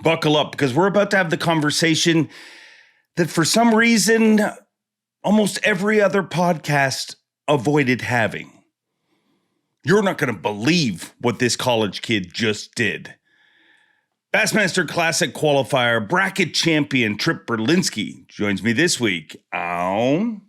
Buckle up, because we're about to have the conversation that for some reason almost every other podcast avoided having. You're not going to believe what this college kid just did. Bassmaster Classic qualifier bracket champion Tripp Berlinsky joins me this week on...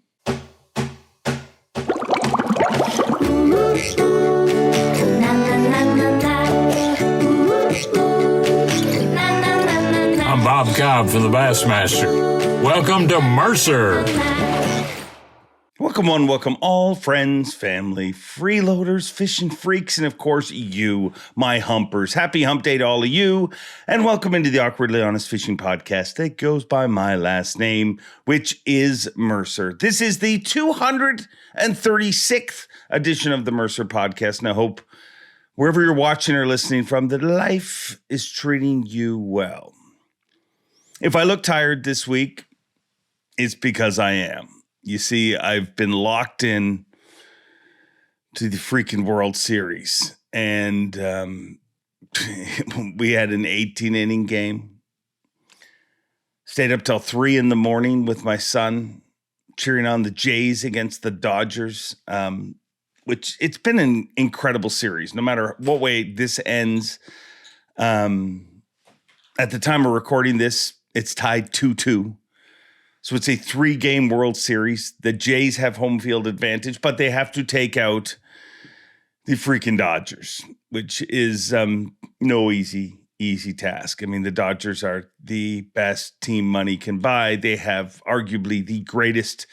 I'm Bob Cobb from the Bassmaster. Welcome to Mercer. Welcome all friends, family, freeloaders, fishing freaks, and of course you, my humpers. Happy hump day to all of you, and welcome into the Awkwardly Honest Fishing Podcast that goes by my last name, which is Mercer. This is the 236th edition of the Mercer Podcast, and I hope wherever you're watching or listening from, that life is treating you well. If I look tired this week, it's because I am. You see, I've been locked in to the freaking World Series, and we had an 18-inning game. Stayed up till 3 a.m. with my son, cheering on the Jays against the Dodgers, which it's been an incredible series. No matter what way this ends, at the time of recording this, it's tied 2-2. So it's a 3-game World Series. The Jays have home field advantage, but they have to take out the freaking Dodgers, which is no easy task. I mean, the Dodgers are the best team money can buy. They have arguably the greatest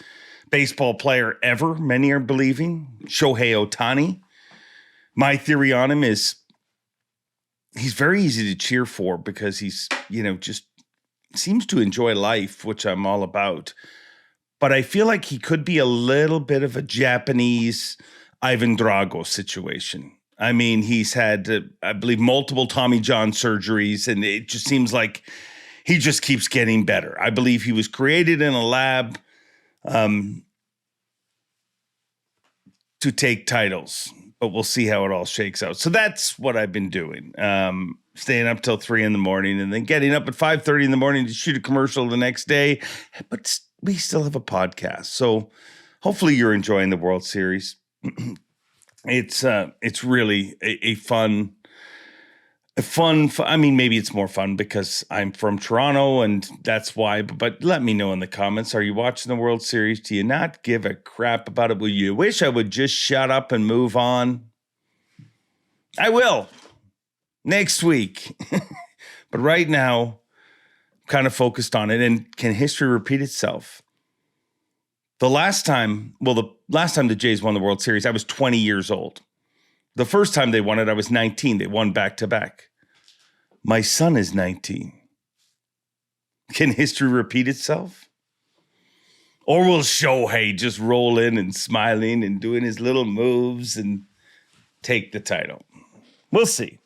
baseball player ever, many are believing, Shohei Ohtani. My theory on him is he's very easy to cheer for because he's, just seems to enjoy life, which I'm all about. But I feel like he could be a little bit of a Japanese Ivan Drago situation. I mean, he's had, I believe, multiple Tommy John surgeries, and it just seems like he just keeps getting better. I believe he was created in a lab to take titles, but we'll see how it all shakes out. So that's what I've been doing. Staying up till 3 a.m. and then getting up at 5:30 in to shoot a commercial the next day. But we still have a podcast. So hopefully you're enjoying the World Series. It's really a fun, I mean, maybe it's more fun because I'm from Toronto and that's why, but let me know in the comments. Are you watching the World Series? Do you not give a crap about it? Will you wish I would just shut up and move on? I will. Next week. But right now, I'm kind of focused on it. And can history repeat itself? The last time the Jays won the World Series, I was 20 years old. The first time they won it, I was 19. They won back-to-back. My son is 19. Can history repeat itself? Or will Shohei just roll in and smiling and doing his little moves and take the title? We'll see.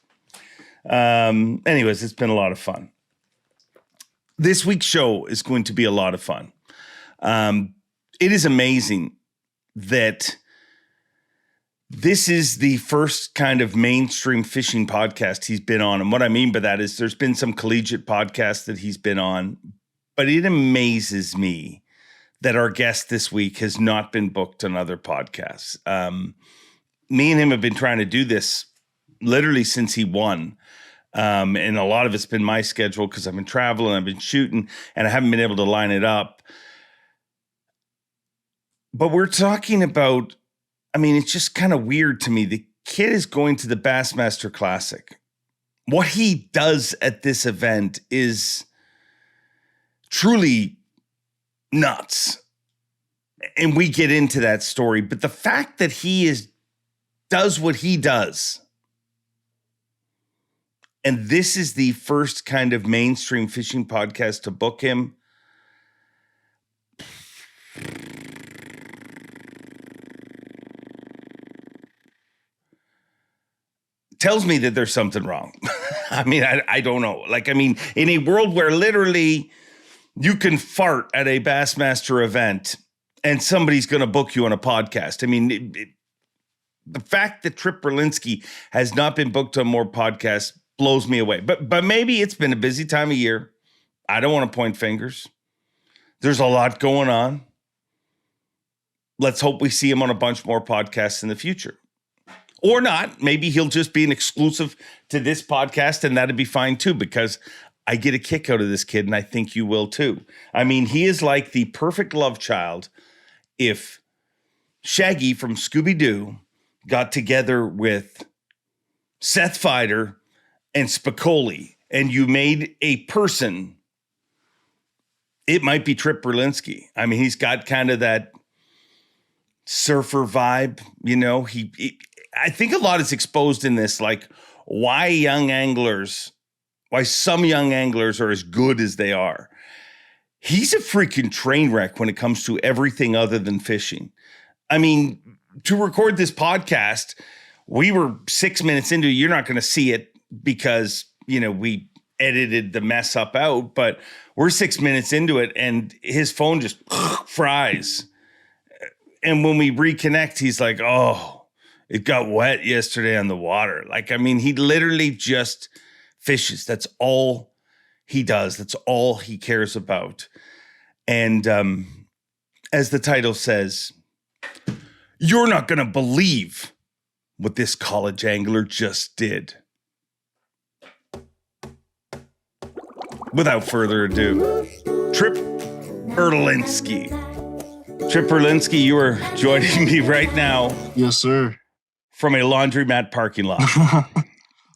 Anyways, it's been a lot of fun. This week's show is going to be a lot of fun. It is amazing that this is the first kind of mainstream fishing podcast he's been on. And what I mean by that is there's been some collegiate podcasts that he's been on, but it amazes me that our guest this week has not been booked on other podcasts. Me and him have been trying to do this literally since he won. And a lot of it's been my schedule because I've been traveling, I've been shooting, and I haven't been able to line it up. But we're talking about, I mean, it's just kind of weird to me. The kid is going to the Bassmaster Classic. What he does at this event is truly nuts. And we get into that story. But the fact that he does what he does, and this is the first kind of mainstream fishing podcast to book him, tells me that there's something wrong. I mean, I don't know. In a world where literally you can fart at a Bassmaster event and somebody's going to book you on a podcast. I mean, the fact that Tripp Berlinsky has not been booked on more podcasts blows me away. But maybe it's been a busy time of year. I don't want to point fingers. There's a lot going on. Let's hope we see him on a bunch more podcasts in the future. Or not. Maybe he'll just be an exclusive to this podcast, and that'd be fine too, because I get a kick out of this kid, and I think you will too. I mean, he is like the perfect love child if Shaggy from Scooby-Doo got together with Seth Feider and Spicoli, and you made a person. It might be Tripp Berlinsky. I mean, he's got kind of that surfer vibe, you know. I think a lot is exposed in this, like why some young anglers are as good as they are. He's a freaking train wreck when it comes to everything other than fishing. I mean, to record this podcast, we were 6 minutes into it. You're not going to see it because, you know, we edited the mess up out, but we're 6 minutes into it and his phone just fries. And when we reconnect, he's like, oh, it got wet yesterday on the water. Like, I mean, he literally just fishes. That's all he does. That's all he cares about. And as the title says, you're not going to believe what this college angler just did. Without further ado, Tripp Berlinsky. Tripp Berlinsky, you are joining me right now. Yes, sir. From a laundromat parking lot.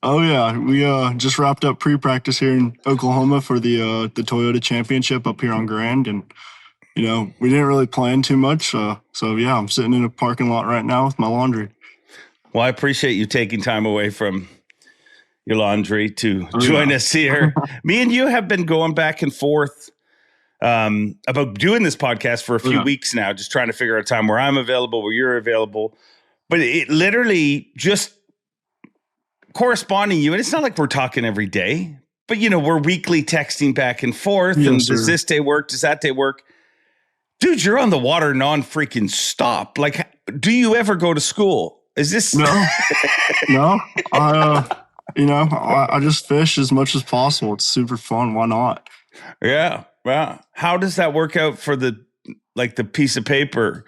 Oh, yeah. We just wrapped up pre-practice here in Oklahoma for the Toyota Championship up here on Grand. And, you know, we didn't really plan too much. So, yeah, I'm sitting in a parking lot right now with my laundry. Well, I appreciate you taking time away from your laundry to join us here. Me and you have been going back and forth about doing this podcast for a few weeks now, just trying to figure out a time where I'm available, where you're available. But it literally just corresponding you. And it's not like we're talking every day, but, you know, we're weekly texting back and forth. Yes, and sir. Does this day work? Does that day work? Dude, you're on the water non-freaking stop. Like, do you ever go to school? Is this? No. No. I just fish as much as possible. It's super fun. Why not? Yeah. Wow. How does that work out for the piece of paper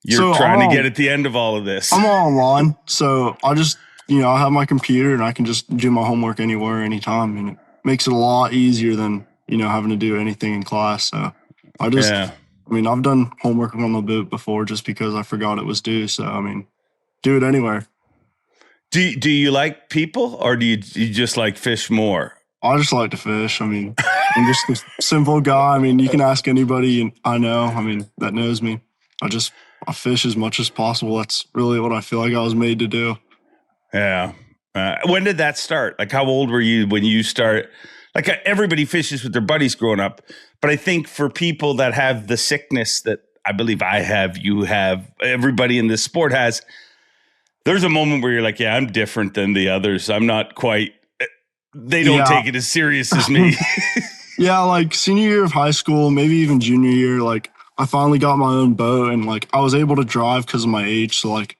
you're trying to get at the end of all of this? I'm all online. So I just, I have my computer and I can just do my homework anywhere, anytime. And it makes it a lot easier than, having to do anything in class. So I've done homework on the boat before just because I forgot it was due. So, do it anywhere. Do you like people or do you just like fish more? I just like to fish. I'm just a simple guy. You can ask anybody I know, that knows me. I fish as much as possible. That's really what I feel like I was made to do. Yeah. When did that start? Like, how old were you when you started? Like, everybody fishes with their buddies growing up. But I think for people that have the sickness that I believe I have, you have, everybody in this sport has, there's a moment where you're like, yeah, I'm different than the others. I'm not quite, they don't take it as serious as me. Yeah, like senior year of high school, maybe even junior year, like I finally got my own boat and like I was able to drive because of my age. So like,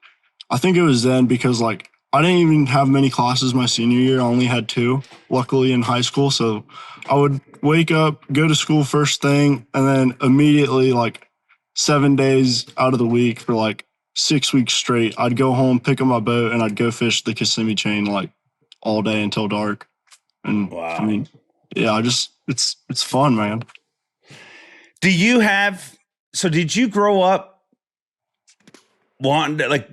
I think it was then because like I didn't even have many classes my senior year. I only had 2, luckily, in high school. So I would wake up, go to school first thing, and then immediately like 7 days out of the week for like 6 weeks straight, I'd go home, pick up my boat, and I'd go fish the Kissimmee chain like all day until dark. And wow. It's fun, man. Did you grow up wanting to, like,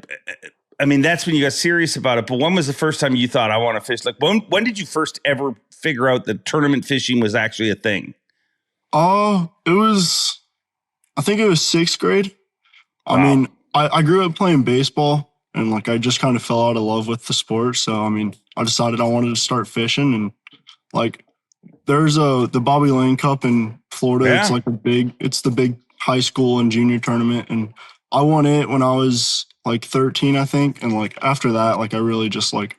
that's when you got serious about it, but when was the first time you thought I want to fish? Like, when did you first ever figure out that tournament fishing was actually a thing? I think it was 6th grade. Wow. I grew up playing baseball and like I just kind of fell out of love with the sport. So, I decided I wanted to start fishing and like there's the Bobby Lane Cup in Florida. Yeah. It's the big high school and junior tournament. And I won it when I was like 13, I think. And like after that, like I really just like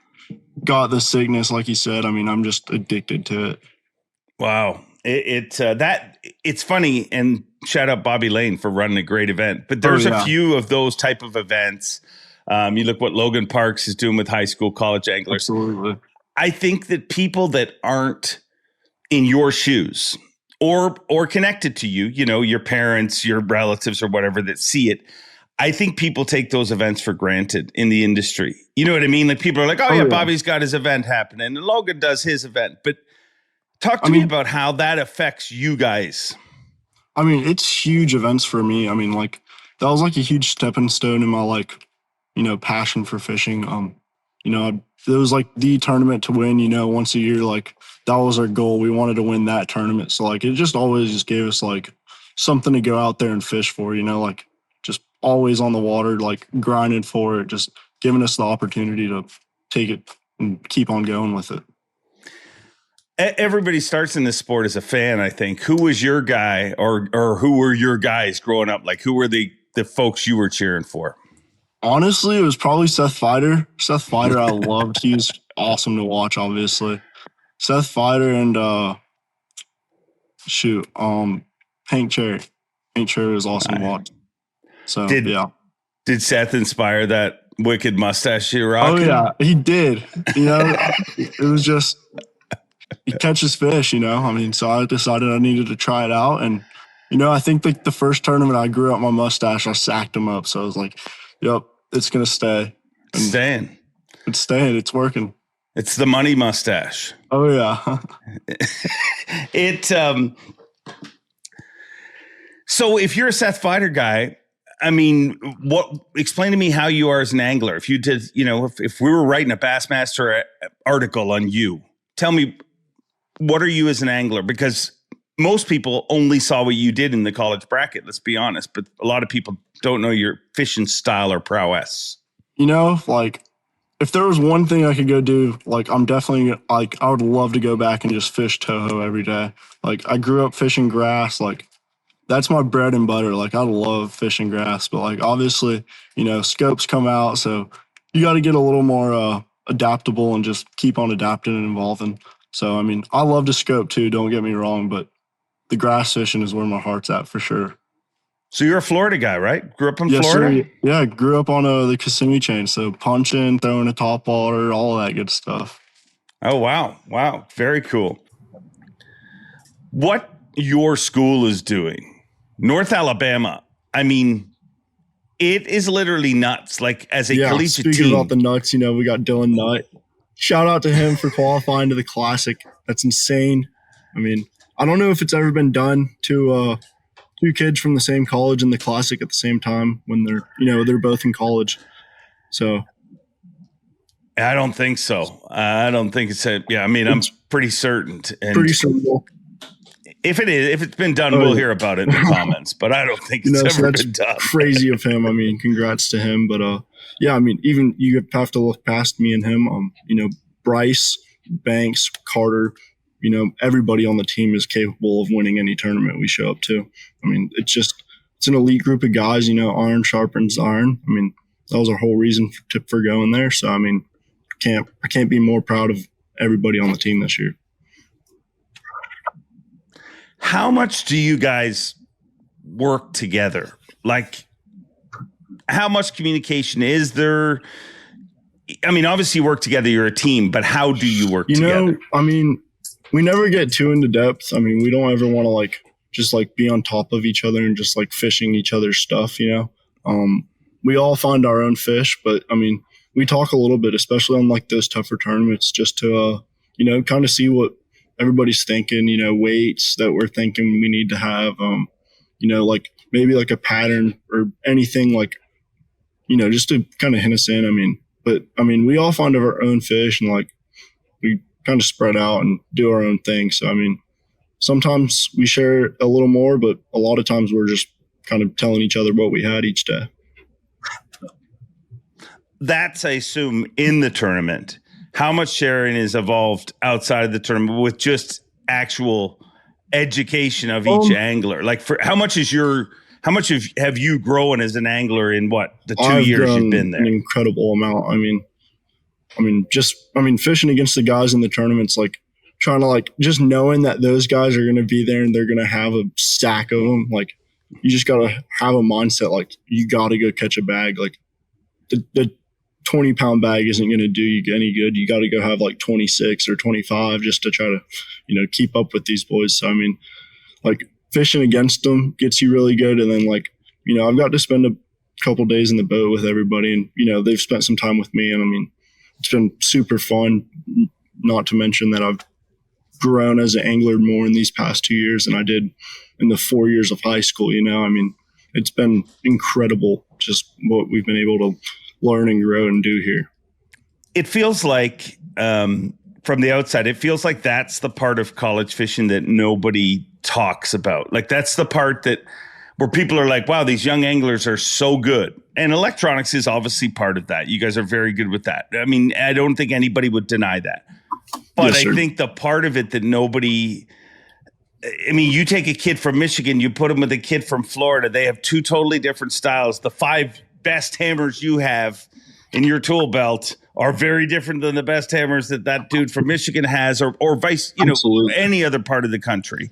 got the sickness. Like you said, I'm just addicted to it. Wow. It's funny, and shout out Bobby Lane for running a great event, but there's a few of those type of events. You look what Logan Parks is doing with high school college anglers. Absolutely. I think that people that aren't in your shoes or connected to you, your parents, your relatives or whatever that see it, I think people take those events for granted in the industry. You know what I mean? Like people are like, oh yeah, Bobby's got his event happening and Logan does his event. But talk to me about how that affects you guys. I mean, it's huge events for me. I mean, like that was like a huge stepping stone in my passion for fishing. It was like the tournament to win, once a year. Like that was our goal. We wanted to win that tournament. So like it just always just gave us like something to go out there and fish for, like just always on the water, like grinding for it, just giving us the opportunity to take it and keep on going with it. Everybody starts in this sport as a fan, I think. Who was your guy or who were your guys growing up? Like who were the folks you were cheering for? Honestly, it was probably Seth Feider. Seth Feider, I loved. He was awesome to watch, obviously. Seth Feider and Hank Cherry. Hank Cherry was awesome to watch. So Did Seth inspire that wicked mustache you're rocking? Oh yeah, he did. It was just he catches fish, I mean, so I decided I needed to try it out. And, I think like the first tournament I grew out my mustache, I sacked him up. So I was like, yep, it's going to stay. And staying. It's staying. It's working. It's the money mustache. Oh yeah. So if you're a Seth Feider guy, I mean, explain to me how you are as an angler. If you did, if we were writing a Bassmaster article on you, tell me, what are you as an angler? Because most people only saw what you did in the college bracket, let's be honest. But a lot of people don't know your fishing style or prowess. Like if there was one thing I could go do, like I'm definitely like, I would love to go back and just fish Toho every day. Like I grew up fishing grass. Like that's my bread and butter. Like I love fishing grass, but like obviously, scopes come out. So you got to get a little more adaptable and just keep on adapting and evolving. So, I mean, I love to scope too, don't get me wrong, but the grass fishing is where my heart's at for sure. So you're a Florida guy, right? Grew up in Florida? Sir. Yeah, I grew up on the Kissimmee chain. So punching, throwing a top water, all of that good stuff. Oh, wow. Wow. Very cool. What your school is doing, North Alabama, I mean, it is literally nuts. Like as a collegiate team. Speaking about the nuts, we got Dylan Nutt. Shout out to him for qualifying to the Classic. That's insane. I mean, I don't know if it's ever been done to two kids from the same college in the Classic at the same time when they're both in college. So I don't think so. I don't think it's I'm pretty certain. And pretty certain. If it's been done, we'll hear about it in the comments. But I don't think it's ever been done. Crazy of him. I mean, congrats to him. But even you have to look past me and him. Bryce, Banks, Carter. Everybody on the team is capable of winning any tournament we show up to. I mean, it's an elite group of guys. Iron sharpens iron. I mean, that was our whole reason for going there. So I mean, I can't be more proud of everybody on the team this year. How much do you guys work together? Like, how much communication is there? I mean, obviously you work together, you're a team, but how do you work together? I mean, we never get too into depth. I mean, we don't ever want to just be on top of each other and just fishing each other's stuff, We all find our own fish, but I mean, we talk a little bit, especially on those tougher tournaments, just to, kind of see what everybody's thinking, weights that we're thinking we need to have, maybe a pattern or anything just to kind of hint us in. I mean, we all find our own fish and we kind of spread out and do our own thing. So, I mean, sometimes we share a little more, but a lot of times we're just kind of telling each other what we had each day. That's, I assume, in the tournament. How much sharing is evolved outside of the tournament with just actual education of each angler? How much have you grown as an angler in the 2 years you've been there? An incredible amount. I mean, fishing against the guys in the tournaments, trying to just knowing that those guys are going to be there and they're going to have a stack of them. You just got to have a mindset. You got to go catch a bag. 20-pound bag isn't going to do you any good. You got to go have like 26 or 25 just to try to, keep up with these boys. So, I mean, like fishing against them gets you really good. And then like, I've got to spend a couple days in the boat with everybody and, they've spent some time with me. And I mean, it's been super fun, not to mention that I've grown as an angler more in these past 2 years than I did in the 4 years of high school. I mean, it's been incredible just what we've been able to learn and grow and do here. It feels like from the outside, it feels like that's the part of college fishing that nobody talks about. Like that's the part where people are like, wow, these young anglers are so good. And electronics is obviously part of that. You guys are very good with that. I mean, I don't think anybody would deny that. But yes, I think the part of it that nobody, I mean, you take a kid from Michigan, you put him with a kid from Florida, they have two totally different styles. The 5 best hammers you have in your tool belt are very different than the best hammers that dude from Michigan has, or vice, any other part of the country.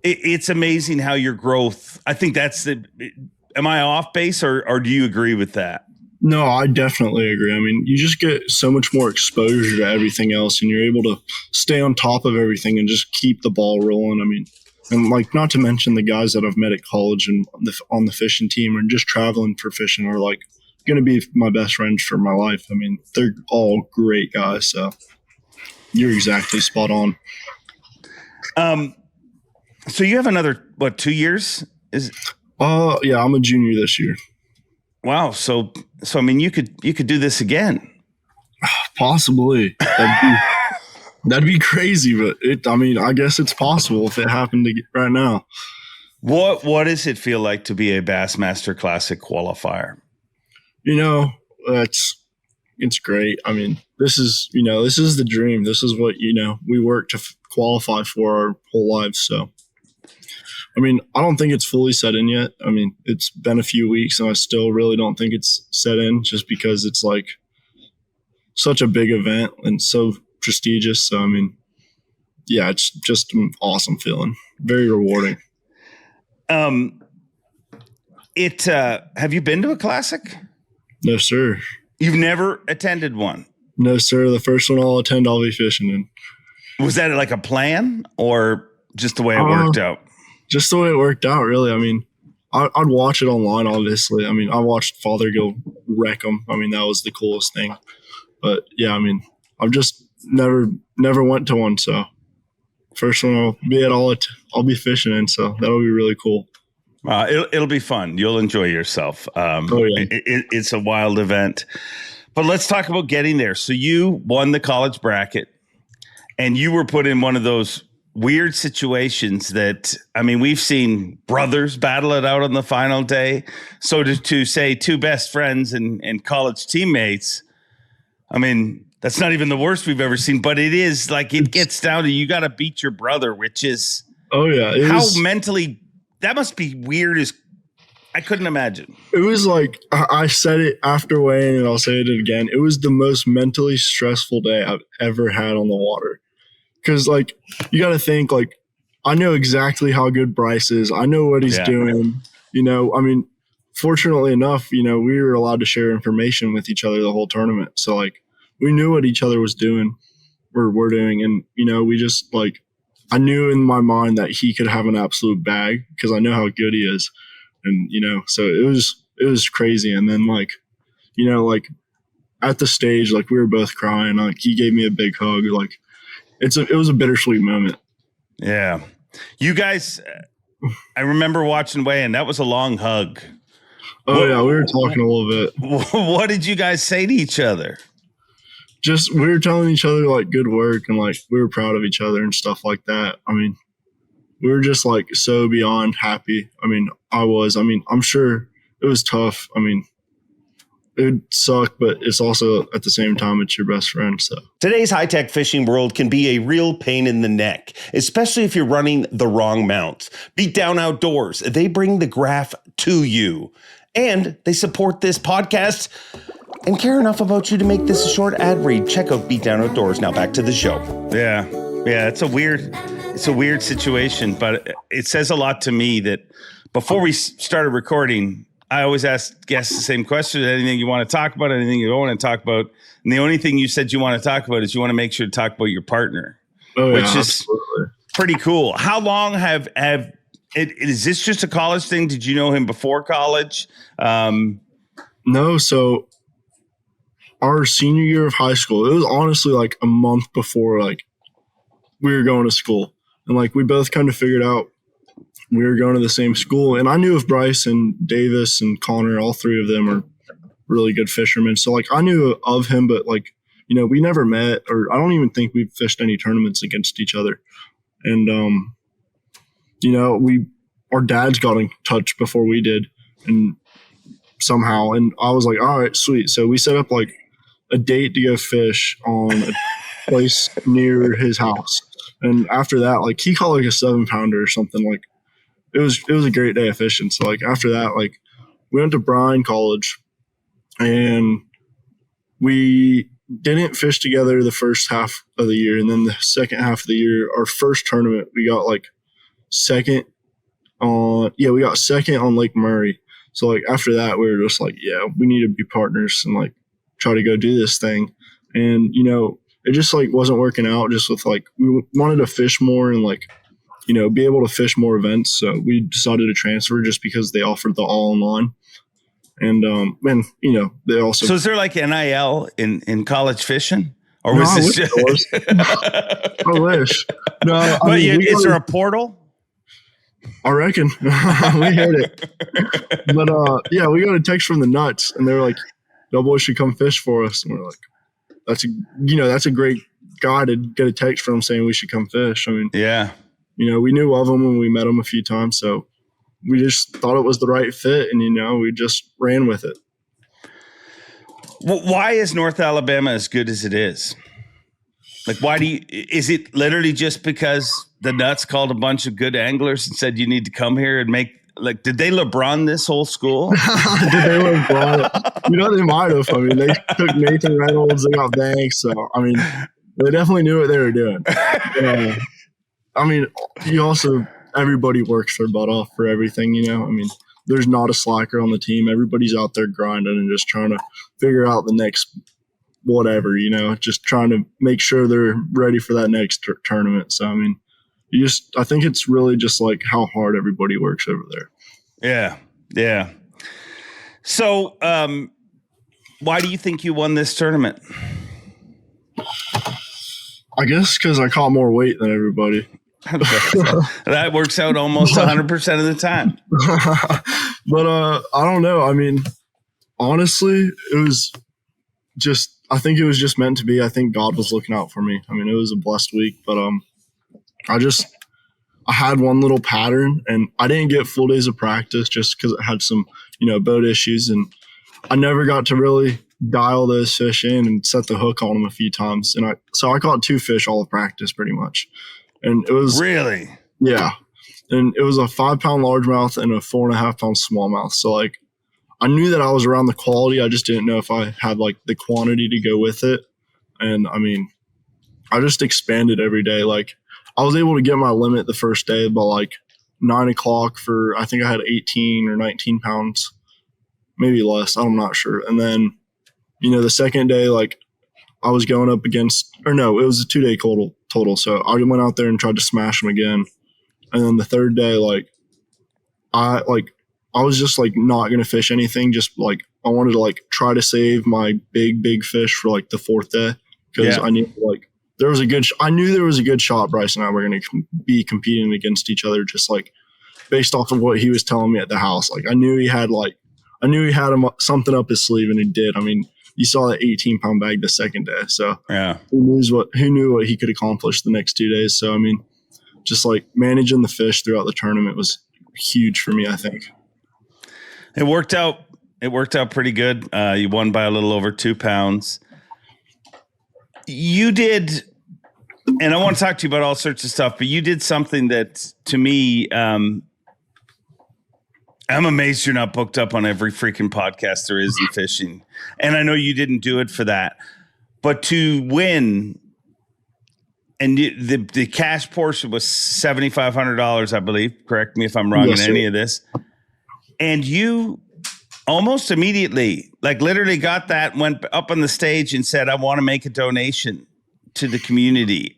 It's amazing how your growth, I think am I off base or do you agree with that? No, I definitely agree. I mean, you just get so much more exposure to everything else and you're able to stay on top of everything and just keep the ball rolling. I mean, and like, not to mention the guys that I've met at college and on the fishing team and just traveling for fishing are like going to be my best friends for my life. I mean, they're all great guys. So you're exactly spot on. So you have another, 2 years? Yeah, I'm a junior this year. Wow. So I mean, you could do this again. Possibly. That'd be crazy, but I guess it's possible if it happened right now. What does it feel like to be a Bassmaster Classic qualifier? It's great. I mean, this is the dream. This is what, we work to qualify for our whole lives. So, I mean, I don't think it's fully set in yet. I mean, it's been a few weeks and I still really don't think it's set in just because it's like such a big event and so prestigious. So, I mean, yeah, it's just an awesome feeling. Very rewarding. Have you been to a classic? No, sir. You've never attended one? No, sir. The first one I'll attend, I'll be fishing in. Was that like a plan or just the way it worked out? Just the way it worked out, really. I mean, I'd watch it online, obviously. I mean, I watched Fothergill wreck them. I mean, that was the coolest thing. But, yeah, I mean, I've just never went to one. So, first one I'll be fishing in. So, that'll be really cool. It'll be fun. You'll enjoy yourself. Yeah. It's a wild event. But let's talk about getting there. So you won the college bracket, and you were put in one of those weird situations that, I mean, we've seen brothers battle it out on the final day. So to say two best friends and college teammates, I mean, that's not even the worst we've ever seen. But it is like it gets down to you got to beat your brother, which is mentally. That must be weird as I couldn't imagine. It was like, I said it after weighing and I'll say it again. It was the most mentally stressful day I've ever had on the water. Because, like, you got to think, like, I know exactly how good Bryce is. I know what he's doing. I mean, fortunately enough, we were allowed to share information with each other the whole tournament. So, like, we knew what each other was doing or were doing. And, we just, like, I knew in my mind that he could have an absolute bag because I know how good he is. And, so it was crazy. And then like at the stage, like we were both crying, like he gave me a big hug. Like it was a bittersweet moment. Yeah. You guys, I remember watching weigh-in. That was a long hug. Oh yeah. We were talking a little bit. What did you guys say to each other? Just we were telling each other like good work and like we were proud of each other and stuff like that. I mean, we were just like so beyond happy. I mean, I'm sure it was tough. I mean, it would suck, but it's also at the same time, it's your best friend. So today's high-tech fishing world can be a real pain in the neck, especially if you're running the wrong mounts. Beat Down Outdoors, they bring the graph to you and they support this podcast and care enough about you to make this a short ad read. Check out Beat Down Outdoors. Now back to the show. Yeah. It's a weird situation, but it says a lot to me that before we started recording, I always ask guests the same question. Anything you want to talk about, anything you don't want to talk about. And the only thing you said you want to talk about is you want to make sure to talk about your partner, which is absolutely pretty cool. How long is this just a college thing? Did you know him before college? No. So our senior year of high school, it was honestly like a month before like we were going to school. And like we both kind of figured out we were going to the same school. And I knew of Bryce and Davis and Connor. All three of them are really good fishermen. So like I knew of him, but like, you know, we never met, or I don't even think we fished any tournaments against each other. And, you know, our dads got in touch before we did, and somehow, and I was like, all right, sweet. So we set up like a date to go fish on a place near his house. And after that, like he caught like a 7-pounder or something. Like it was a great day of fishing. So like after that, like we went to Bryan College, and we didn't fish together the first half of the year. And then the second half of the year, our first tournament, we got like second on Lake Murray. So like after that, we were just like, yeah, we need to be partners and like try to go do this thing. And, you know, it just like wasn't working out, just with like, we wanted to fish more and like, you know, be able to fish more events. So we decided to transfer just because they offered the all online. And you know, they also. So is there like NIL in college fishing, or was this just? I wish. No, but is there a portal? I reckon we heard it. But yeah, we got a text from the Nuts, and they were like, "Y'all boys should come fish for us." And we're like, "That's a great guy to get a text from saying we should come fish." I mean, yeah, you know, we knew of him when we met him a few times, so we just thought it was the right fit, and, you know, we just ran with it. Well, why is North Alabama as good as it is? Like, is it literally just because the Nuts called a bunch of good anglers and said, you need to come here and make, like, did they LeBron this whole school? Did they LeBron? You know, they might have. I mean, they took Nathan Reynolds, they got Banks. So, I mean, they definitely knew what they were doing. I mean, everybody works their butt off for everything, you know? I mean, there's not a slacker on the team. Everybody's out there grinding and just trying to figure out the next whatever, you know, just trying to make sure they're ready for that next tournament. So, I mean, I think it's really just like how hard everybody works over there. Yeah. Yeah. So, why do you think you won this tournament? I guess because I caught more weight than everybody. That works out almost 100% of the time. But I don't know. I mean, honestly, I think it was just meant to be. I think God was looking out for me. I mean, it was a blessed week, but I had one little pattern, and I didn't get full days of practice just because it had some, you know, boat issues, and I never got to really dial those fish in and set the hook on them a few times. And so I caught 2 fish all of practice pretty much. And it was really, yeah. And it was a 5-pound largemouth and a 4.5-pound smallmouth. So like, I knew that I was around the quality. I just didn't know if I had like the quantity to go with it. And I mean, I just expanded every day. Like I was able to get my limit the first day by like 9 o'clock I think I had 18 or 19 pounds, maybe less. I'm not sure. And then, you know, the second day, like I was going up against, or no, it was a 2-day total. So I went out there and tried to smash them again. And then the third day, like I was just like not going to fish anything. Just like, I wanted to like try to save my big fish for like the 4th day. Cause I knew like I knew there was a good shot Bryce and I were going to be competing against each other, just like based off of what he was telling me at the house. Like I knew he had something up his sleeve, and he did. I mean, you saw that 18-pound bag the second day. So yeah, who knew what he could accomplish the next 2 days. So, I mean, just like managing the fish throughout the tournament was huge for me, I think. It worked out pretty good. You won by a little over 2 pounds. You did, and I want to talk to you about all sorts of stuff, but you did something that to me, I'm amazed you're not booked up on every freaking podcast there is in fishing. And I know you didn't do it for that, but to win, and the cash portion was $7,500, I believe. Correct me if I'm wrong in any of this. And you Almost immediately, like literally got that, went up on the stage and said, I want to make a donation to the community.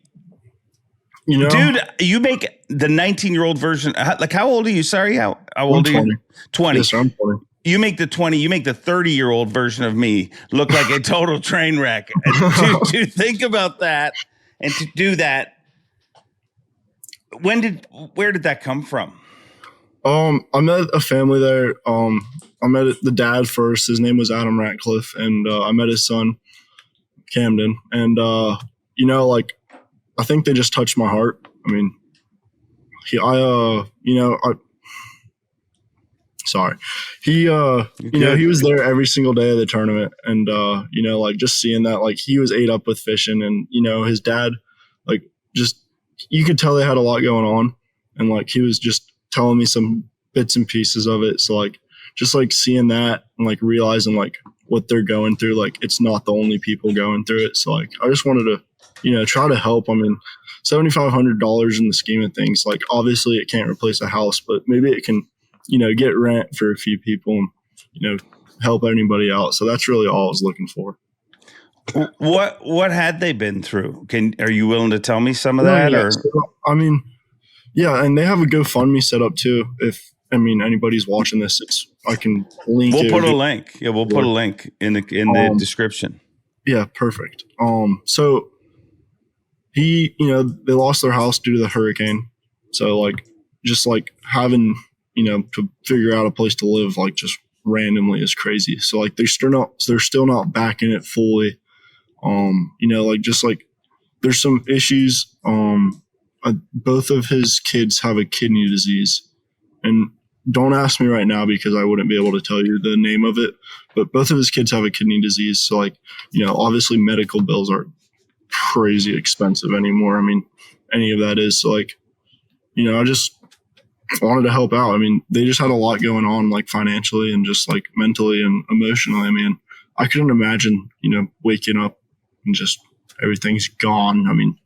You know, Dude, you make the 19-year-old version. Like, how old are you? Sorry, how old are you? 20. Yes, sir, I'm 20. You make the 30-year-old version of me look like a total train wreck. to think about that and to do that, where did that come from? I met a family there. I met the dad first. His name was Adam Ratcliffe, and I met his son, Camden. And you know, like, I think they just touched my heart. I mean, he was there every single day of the tournament, and you know, like, just seeing that, like, he was ate up with fishing, and you know, his dad, like, just, you could tell they had a lot going on, and like, he was just telling me some bits and pieces of it. So like, just like seeing that and like realizing like what they're going through, like, it's not the only people going through it. So like, I just wanted to, you know, try to help. I mean, $7,500 in the scheme of things, like, obviously it can't replace a house, but maybe it can, you know, get rent for a few people and, you know, help anybody out. So that's really all I was looking for. What had they been through? Are you willing to tell me some of that? Yeah, or so, I mean, yeah, and they have a GoFundMe set up too. If anybody's watching this, I can link. We'll put a link. Yeah, we'll put a link in the description. Yeah, perfect. So they lost their house due to the hurricane. So like, just like having, you know, to figure out a place to live, like, just randomly is crazy. So like, they're still not back in it fully. You know, like, just like, there's some issues. Both of his kids have a kidney disease, and don't ask me right now because I wouldn't be able to tell you the name of it, but both of his kids have a kidney disease. So like, you know, obviously medical bills are crazy expensive anymore. I mean, any of that is. So like, you know, I just wanted to help out. I mean, they just had a lot going on, like, financially and just like mentally and emotionally. I mean, I couldn't imagine, you know, waking up and just everything's gone. I mean,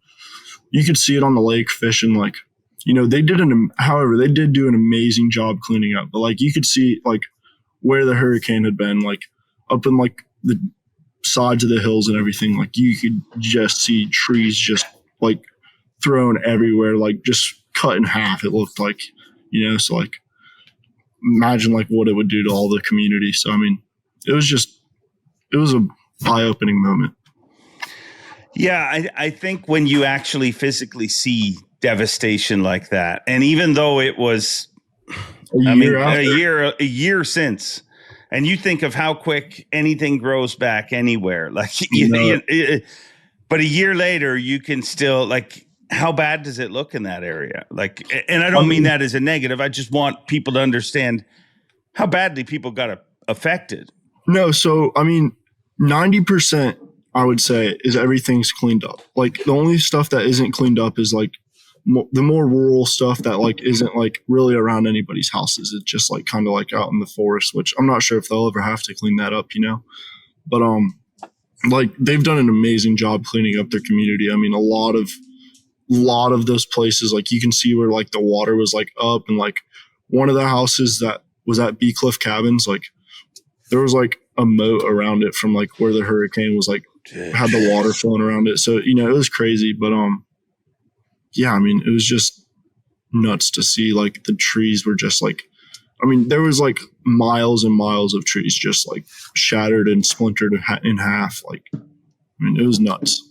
you could see it on the lake fishing, like, you know, they did do an amazing job cleaning up, but like, you could see like where the hurricane had been, like up in like the sides of the hills and everything. Like, you could just see trees just like thrown everywhere, like just cut in half. It looked like, you know, so like, imagine like what it would do to all the community. So, I mean, it was a eye-opening moment. Yeah, I think when you actually physically see devastation like that, and even though it was, a year since, and you think of how quick anything grows back anywhere, like, but a year later, you can still, like, how bad does it look in that area? Like, and I don't mean that as a negative. I just want people to understand how badly people got affected. No, so I mean, 90%. I would say is everything's cleaned up. Like, the only stuff that isn't cleaned up is like the more rural stuff that like isn't like really around anybody's houses. It's just like kind of like out in the forest, which I'm not sure if they'll ever have to clean that up, you know. But like, they've done an amazing job cleaning up their community. I mean, a lot of those places, like, you can see where like the water was like up, and like one of the houses that was at Bee Cliff Cabins, like, there was like a moat around it from like where the hurricane was like had the water flowing around it. So, you know, it was crazy, but yeah, I mean, it was just nuts to see. Like, the trees were just like, I mean, there was like miles and miles of trees just like shattered and splintered in half. Like, I mean, it was nuts.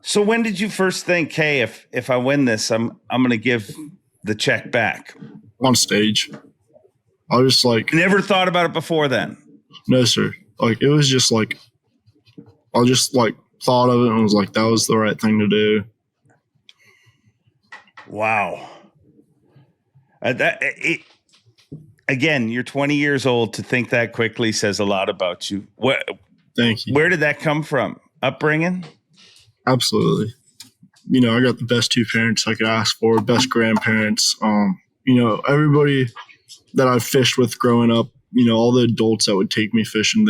So when did you first think, hey, if I win this, I'm going to give the check back? On stage. I was just like, never thought about it before then? No, sir. Like, it was just like, I just like thought of it and was like, that was the right thing to do. Wow. Again, you're 20 years old. To think that quickly says a lot about you. Thank you. Where did that come from? Upbringing? Absolutely. You know, I got the best two parents I could ask for, best grandparents. You know, everybody that I fished with growing up, you know, all the adults that would take me fishing,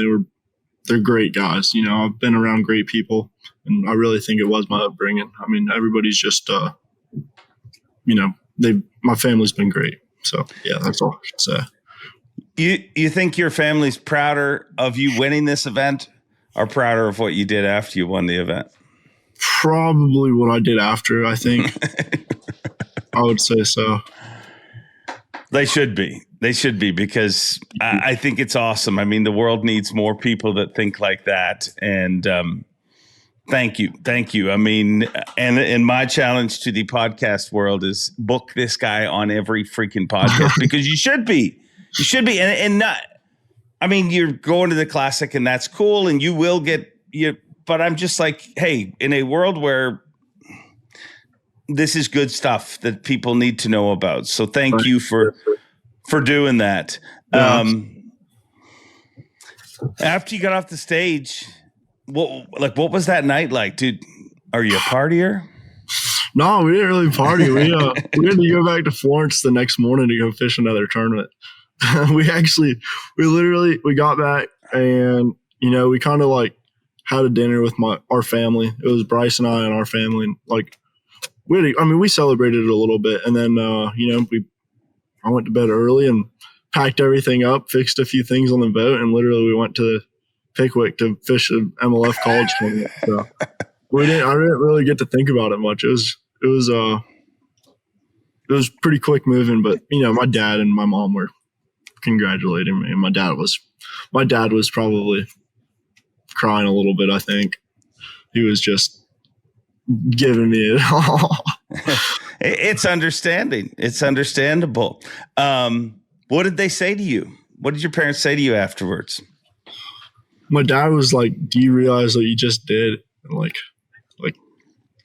they're great guys. You know, I've been around great people, and I really think it was my upbringing. I mean, everybody's just, you know, my family's been great. So yeah, that's all I should say. You think your family's prouder of you winning this event or prouder of what you did after you won the event? Probably what I did after, I think. I would say so. They should be. They should be, because I think it's awesome. I mean, the world needs more people that think like that. And thank you. Thank you. I mean, and my challenge to the podcast world is book this guy on every freaking podcast because you should be. You should be. And not, I mean, you're going to the Classic and that's cool and you will get you. But I'm just like, hey, in a world where this is good stuff that people need to know about. So thank you for doing that. Yeah. After you got off the stage, what was that night like, dude? Are you a partier? No, we didn't really party. We had to go back to Florence the next morning to go fish another tournament. we got back and, we kind of like had a dinner with our family. It was Bryce and I and our family. And like, we celebrated it a little bit. And then, I went to bed early and packed everything up, fixed a few things on the boat. And literally we went to Pickwick to fish an MLF college tournament. So I didn't really get to think about it much. It was pretty quick moving, but my dad and my mom were congratulating me. And my dad was probably crying a little bit. I think he was just giving me it all. It's understanding. It's understandable. What did they say to you? What did your parents say to you afterwards? My dad was like, "Do you realize what you just did?" And like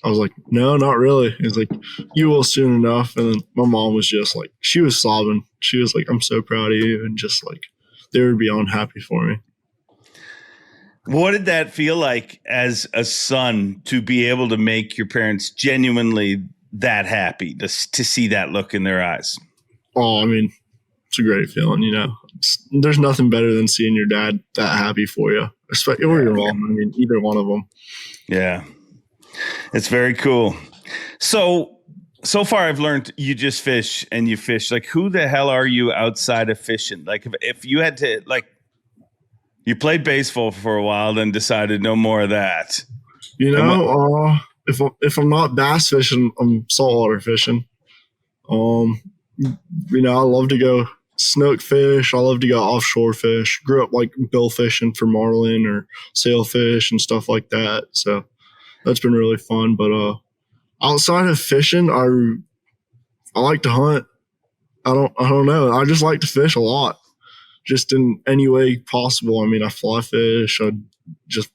I was like, "No, not really." He was like, "You will soon enough." And then my mom was just like, she was sobbing. She was like, "I'm so proud of you," and just like they were beyond happy for me. What did that feel like as a son to be able to make your parents genuinely that happy, to see that look in their eyes? Oh, I mean, it's a great feeling, there's nothing better than seeing your dad that happy for you, especially or your mom. I mean, either one of them. Yeah. It's very cool. So far I've learned you just fish and you fish. Like, who the hell are you outside of fishing? Like, if you had to, like, you played baseball for a while, then decided no more of that. If I'm not bass fishing, I'm saltwater fishing. I love to go snook fish. I love to go offshore fish. Grew up like bill fishing for marlin or sailfish and stuff like that. So that's been really fun. But outside of fishing, I like to hunt. I don't know. I just like to fish a lot, just in any way possible. I mean, I fly fish. I just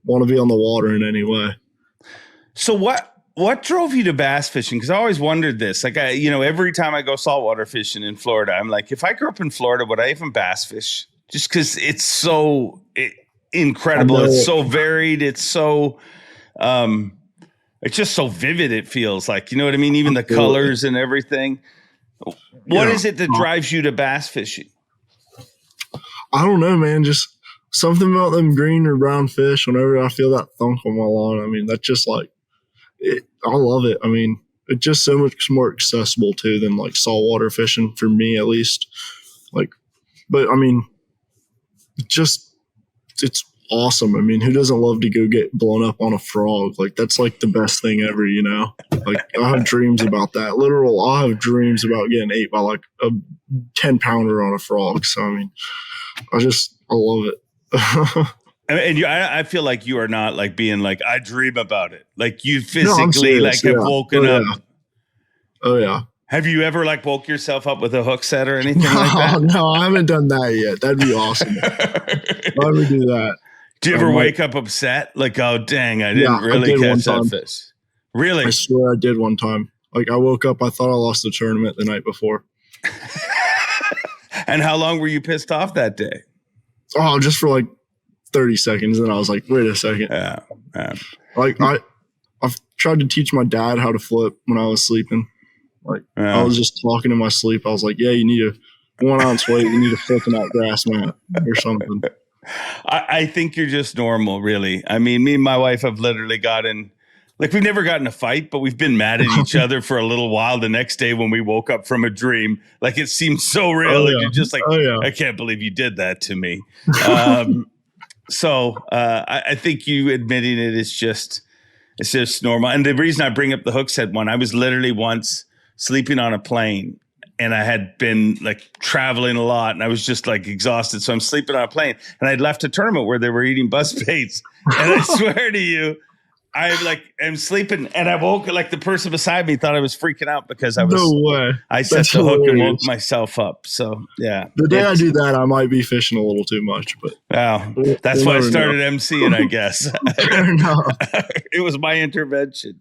want to be on the water in any way. So what drove you to bass fishing? Because I always wondered this. Like, every time I go saltwater fishing in Florida, I'm like, if I grew up in Florida, would I even bass fish? Just because it's so incredible. It's so varied. It's so, it's just so vivid. It feels like, you know what I mean? Even the colors and everything. What is it that drives you to bass fishing? I don't know, man. Just something about them green or brown fish. Whenever I feel that thunk on my line, I mean, that's just like, I love it. I mean, it's just so much more accessible too than like saltwater fishing for me, at least. Like, but I mean, it's awesome. I mean, who doesn't love to go get blown up on a frog? Like, that's like the best thing ever, Like, I have dreams about that. I have dreams about getting ate by like a 10-pounder on a frog. So, I mean, I love it. And I feel like you are not like being like, I dream about it. Like, you physically have woken up. Oh yeah. Have you ever like woke yourself up with a hook set or anything like that? No, I haven't done that yet. That'd be awesome. Why would we do that? Do you ever wake up upset? Like, oh dang, I didn't really catch that fish. Really? I swear I did one time. Like, I woke up, I thought I lost the tournament the night before. And how long were you pissed off that day? Oh, just for like 30 seconds. And I was like, wait a second. Yeah. Like, I've tried to teach my dad how to flip when I was sleeping. Like, I was just talking in my sleep. I was like, yeah, you need a 1 ounce weight. You need to flip in that grass mat or something. I think you're just normal, really. I mean, me and my wife have literally gotten Like, we've never gotten in a fight, but we've been mad at each other for a little while. The next day when we woke up from a dream, like, it seems so real. And you're just like, I can't believe you did that to me. So I think you admitting it is just, it's just normal. And the reason I bring up the Hookshead one, I was literally once sleeping on a plane, and I had been like traveling a lot, and I was just like exhausted. So I'm sleeping on a plane, and I'd left a tournament where they were eating Buzzbaits. And I swear to you, I like am sleeping, and I woke, like, the person beside me thought I was freaking out because I was. No way. I set the hook and woke myself up. So yeah, the day I do that, I might be fishing a little too much, but wow, that's why I started emceeing, I guess. Fair enough. It was my intervention.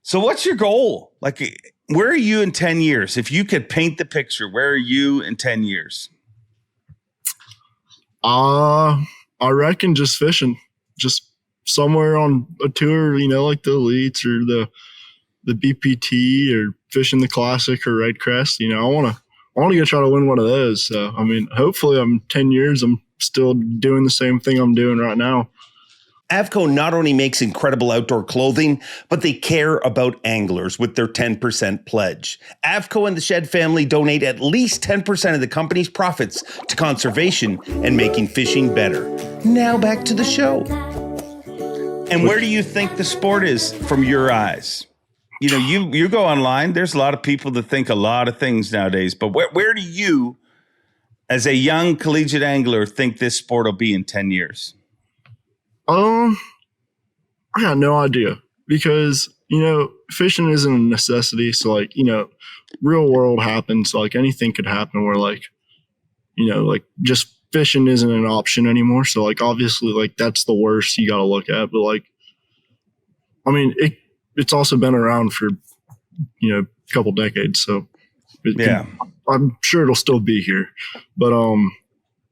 So what's your goal? Like, where are you in 10 years? If you could paint the picture, where are you in 10 years? I reckon just fishing. Just somewhere on a tour, you know, like the Elites or the BPT or fishing the Classic or Red Crest. You know, I want to go try to win one of those. So, I mean, hopefully I'm 10 years, I'm still doing the same thing I'm doing right now. Avco not only makes incredible outdoor clothing, but they care about anglers with their 10% pledge. Avco and the Shed family donate at least 10% of the company's profits to conservation and making fishing better. Now back to the show. And where do you think the sport is from your eyes? You know, you go online, there's a lot of people that think a lot of things nowadays, but where do you, as a young collegiate angler, think this sport will be in 10 years? I got no idea because, you know, fishing isn't a necessity. So, like, you know, real world happens. Like, anything could happen where, like, you know, like, just fishing isn't an option anymore. So, like, obviously, like, that's the worst you got to look at. But, like, I mean, it's also been around for, you know, a couple decades. So, I'm sure it'll still be here. But,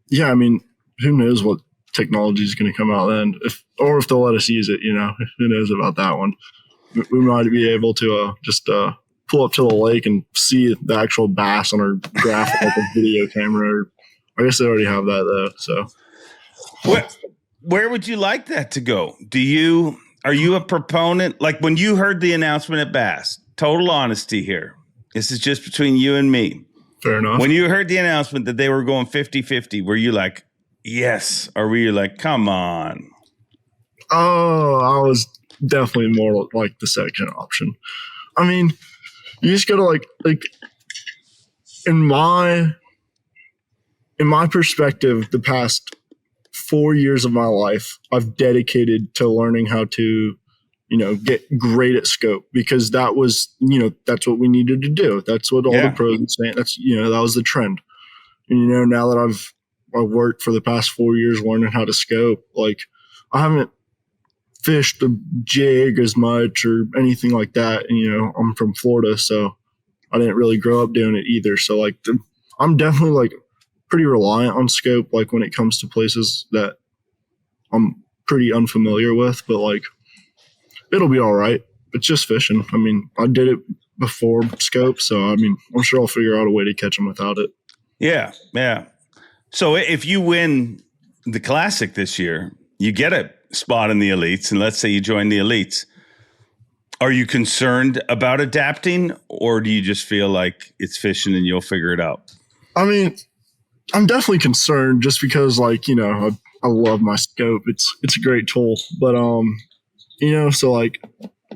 yeah, I mean, who knows what technology is going to come out then, if they'll let us use it, you know, who knows about that one. We might be able to just pull up to the lake and see the actual bass on our graph like a video camera. I guess they already have that though. So where would you like that to go? Are you a proponent? Like, when you heard the announcement at Bass, total honesty here, this is just between you and me. Fair enough. When you heard the announcement that they were going 50-50, were you like, yes, or were you like, come on? Oh, I was definitely more like the second option. I mean, you just gotta like in my perspective, the past 4 years of my life, I've dedicated to learning how to, you know, get great at scope, because that was, you know, that's what we needed to do. That's what all the pros were saying. That's, you know, that was the trend. And, you know, now that I've worked for the past 4 years learning how to scope, like, I haven't fished a jig as much or anything like that. And, you know, I'm from Florida, so I didn't really grow up doing it either. So, like, I'm definitely, like, pretty reliant on scope, like, when it comes to places that I'm pretty unfamiliar with. But, like, it'll be all right. It's just fishing. I mean, I did it before scope, so, I mean, I'm sure I'll figure out a way to catch them without it. Yeah, yeah. So if you win the Classic this year, you get a spot in the Elites, and let's say you join the Elites. Are you concerned about adapting, or do you just feel like it's fishing and you'll figure it out? I mean, I'm definitely concerned just because, like, you know, I love my scope. It's a great tool, but you know, so, like,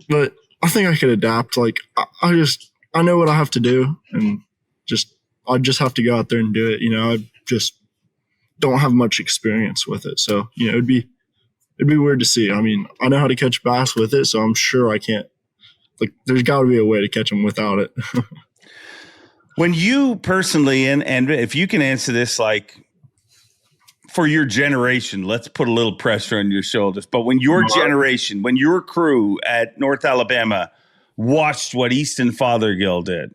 but I think I could adapt. Like, I know what I have to do, and I just have to go out there and do it. You know, I just don't have much experience with it. So, you know, it'd be weird to see. I mean, I know how to catch bass with it, so I'm sure I can't, like, there's got to be a way to catch them without it. When you personally, and if you can answer this, like, for your generation, let's put a little pressure on your shoulders, but when your generation, when your crew at North Alabama watched what Easton Fothergill did,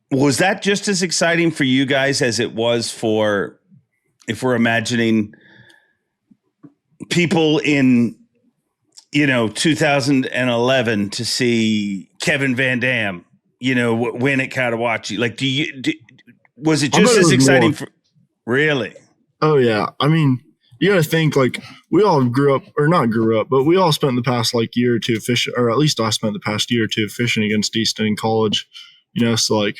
was that just as exciting for you guys as it was for, if we're imagining people in, you know, 2011 to see Kevin Van Dam, you know, win at Cotahuachi? Like, was it just as exciting for, really? Oh yeah. I mean, you got to think like we all not grew up, but we all spent the past like year or two fishing, or at least I spent the past year or two fishing against Easton in college, so like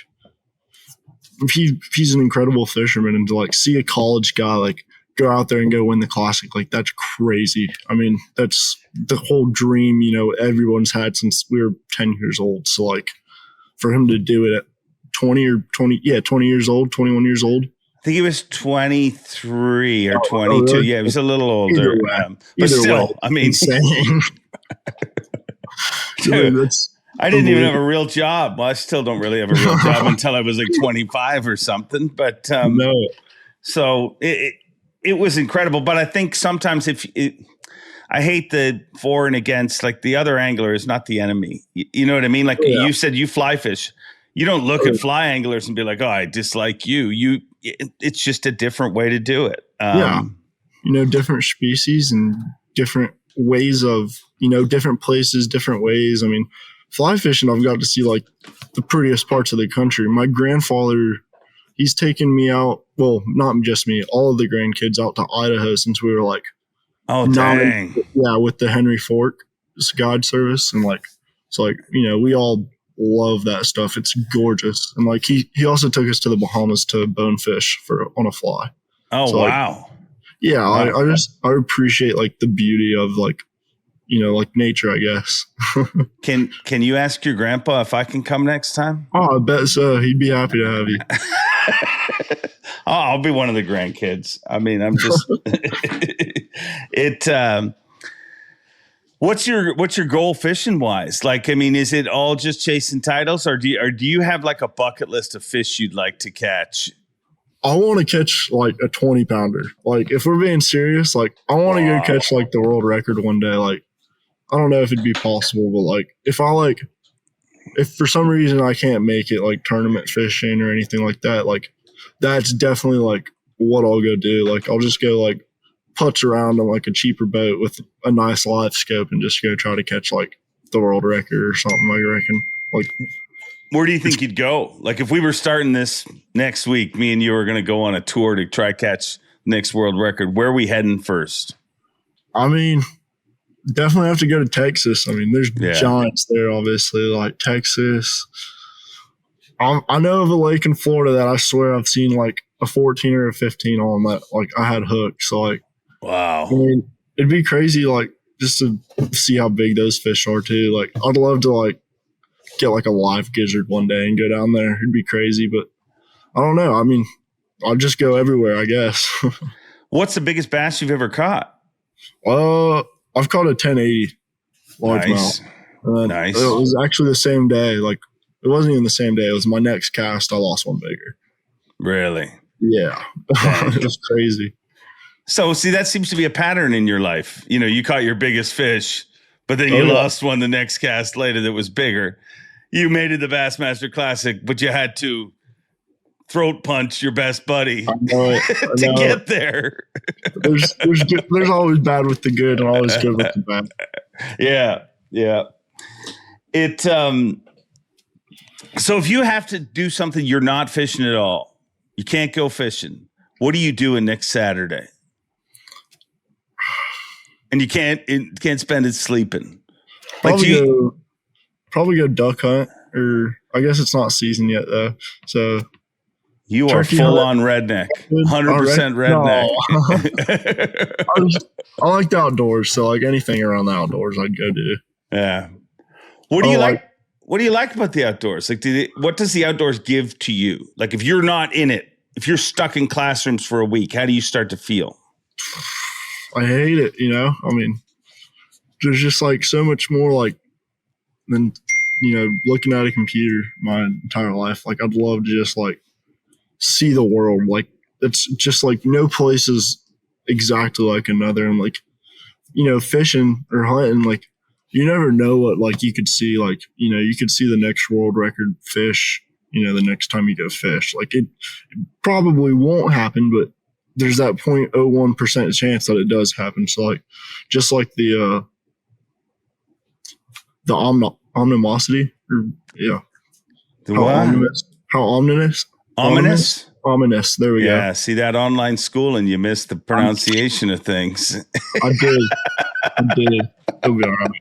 if he's an incredible fisherman, and to like see a college guy like go out there and go win the classic, like that's crazy. I mean, that's the whole dream, everyone's had since we were 10 years old. So like for him to do it at 20 years old, 21 years old. I think he was 23 or 22. Really? Yeah, he was a little older. But still, I mean, insane. Dude, I didn't even have a real job. Well, I still don't really have a real job until I was like 25 or something. But no. So it was incredible. But I think sometimes I hate the for and against, like the other angler is not the enemy. You know what I mean? Like you said, you fly fish. You don't look at fly anglers and be like, oh, I dislike you. It's just a different way to do it. Different species and different ways of, different places, different ways. I mean, fly fishing, I've got to see like the prettiest parts of the country. My grandfather, he's taken me out. Well, not just me, all of the grandkids out to Idaho since we were like, dang. With the Henry Fork guide service. And like, it's like, we all love that stuff. It's gorgeous. And like, he also took us to the Bahamas to bonefish on a fly. Oh, so, wow. Wow. I appreciate like the beauty of like, like nature, I guess. Can you ask your grandpa if I can come next time? Oh, I bet so. He'd be happy to have you. I'll be one of the grandkids. I mean, I'm just What's your goal fishing wise? Like, I mean, is it all just chasing titles, or do you have like a bucket list of fish you'd like to catch? I want to catch like a 20 pounder. Like, if we're being serious, like I want to go catch like the world record one day. Like, I don't know if it'd be possible, but like if for some reason I can't make it like tournament fishing or anything like that, like that's definitely like what I'll go do. Like, I'll just go like putz around on like a cheaper boat with a nice live scope and just go try to catch like the world record or something, I reckon. Like, where do you think you'd go? Like, if we were starting this next week, me and you are going to go on a tour to try catch next world record. Where are we heading first? I mean, definitely have to go to Texas. I mean, there's giants there, obviously, like Texas. I know of a lake in Florida that I swear I've seen like a 14 or a 15 on that. Like, I had hooks. So like, wow. I mean, it'd be crazy, like, just to see how big those fish are too. Like, I'd love to like get like a live gizzard one day and go down there. It'd be crazy, but I don't know. I mean, I'll just go everywhere, I guess. What's the biggest bass you've ever caught? I've caught a 1080 largemouth. Nice. It was actually the same day. Like, it wasn't even the same day. It was my next cast. I lost one bigger. Really? Yeah. It was crazy. So, see, that seems to be a pattern in your life. You caught your biggest fish, but then you lost one the next cast later that was bigger. You made it the Bassmaster Classic, but you had to throat punch your best buddy to get there. There's always bad with the good and always good with the bad. Yeah. So if you have to do something you're not fishing at all, you can't go fishing. What are you doing next Saturday? And you can't spend it sleeping. Probably go duck hunt, or I guess it's not season yet though. So you are full on redneck, 100% redneck. No. I like the outdoors, so like anything around the outdoors, I'd go do. Yeah. What do you like? What do you like about the outdoors? Like, what does the outdoors give to you? Like, if you're not in it, if you're stuck in classrooms for a week, how do you start to feel? I hate it. I mean, there's just like so much more like than looking at a computer my entire life. Like, I'd love to just like see the world. Like, it's just like no place is exactly like another. And like, fishing or hunting, like you never know what like you could see. Like, you could see the next world record fish, the next time you go fish. Like, it probably won't happen, but there's that 0.01% chance that it does happen. So like, just like the omniosity, or The what? How ominous? Ominous? Ominous. There we go. Yeah, see that online school and you missed the pronunciation of things. I did. It'll be all right.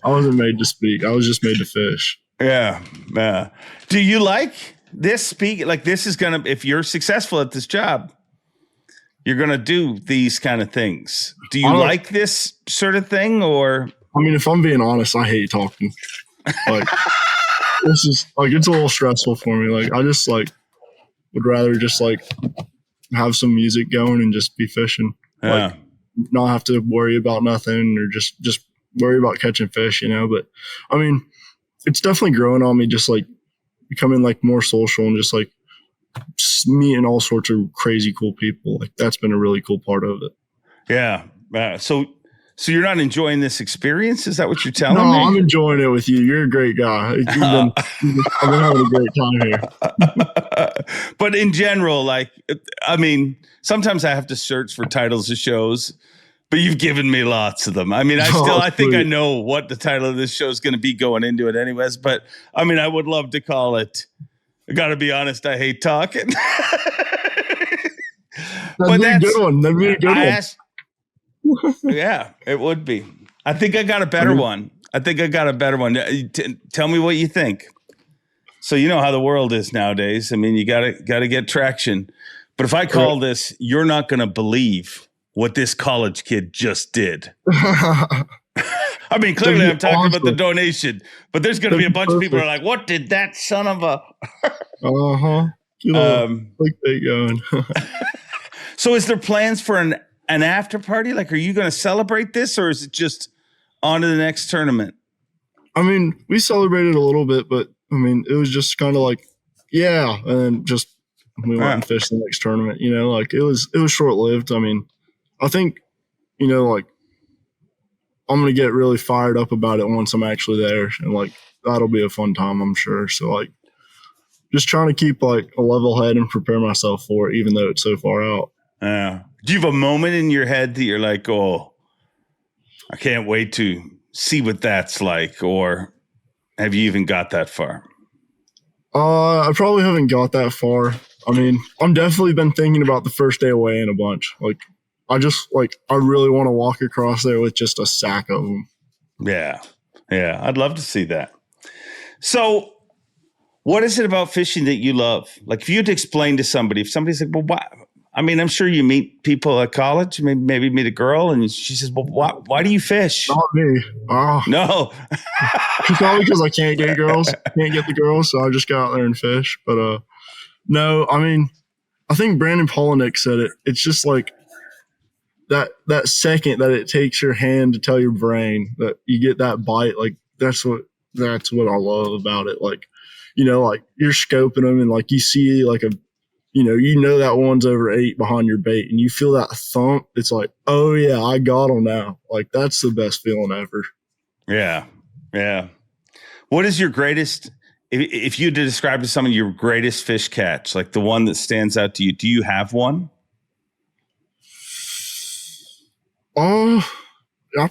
I wasn't made to speak. I was just made to fish. Yeah. Do you like this speak? Like this is going to, if you're successful at this job, you're going to do these kind of things. Do you like this sort of thing or? I mean, if I'm being honest, I hate talking. Like, this is like, it's a little stressful for me. Like, I just like would rather just like have some music going and just be fishing. Yeah. Like, not have to worry about nothing or just worry about catching fish, you know? But I mean, it's definitely growing on me, just like becoming like more social and just like meeting all sorts of crazy cool people. Like that's been a really cool part of it. Yeah. So you're not enjoying this experience? Is that what you're telling me? No, I'm enjoying it with you. You're a great guy. I've been having a great time here. But in general, like, I mean, sometimes I have to search for titles of shows, but you've given me lots of them. I mean, I think I know what the title of this show is going to be going into it anyways, but I mean, I would love to call it, I got to be honest, I hate talking. That'd be a good one. That'd be a good one. Yeah, it would be. I think I got a better one. Tell me what you think. So you know how the world is nowadays. I mean, you gotta get traction. But if I call this, you're not gonna believe what this college kid just did. I mean, clearly I'm talking about the donation, but there's gonna be a bunch of people who are like, "What did that son of a?" Clickbait going. So, is there plans for an after party? Like, are you going to celebrate this, or is it just on to the next tournament? I mean, we celebrated a little bit, but I mean, it was just kind of like, yeah, and then just we went and fished the next tournament. You know, like it was short lived. I mean, I think, you know, like I'm gonna get really fired up about it once I'm actually there, and like that'll be a fun time, I'm sure. So like, just trying to keep like a level head and prepare myself for it, even though it's so far out. Yeah. Do you have a moment in your head that you're like, oh, I can't wait to see what that's like? Or have you even got that far? I probably haven't got that far. I mean, I'm definitely been thinking about the first day away in a bunch. Like, I really want to walk across there with just a sack of them. Yeah. Yeah. I'd love to see that. So what is it about fishing that you love? Like if you had to explain to somebody, if somebody's like, well, why? I mean, I'm sure you meet people at college, maybe meet a girl, and she says, well, why do you fish? Not me. Oh. No. Probably because I can't get the girls, so I just go out there and fish. But no, I mean, I think Brandon Polinick said it. It's just like that second that it takes your hand to tell your brain that you get that bite. Like that's what I love about it. Like, you know, like you're scoping them and like you see like you know that one's over 8 behind your bait and you feel that thump. It's like, oh yeah, I got them now. Like that's the best feeling ever. Yeah. Yeah. What is your greatest, if you had to describe to someone your greatest fish catch, like the one that stands out to you, do you have one? I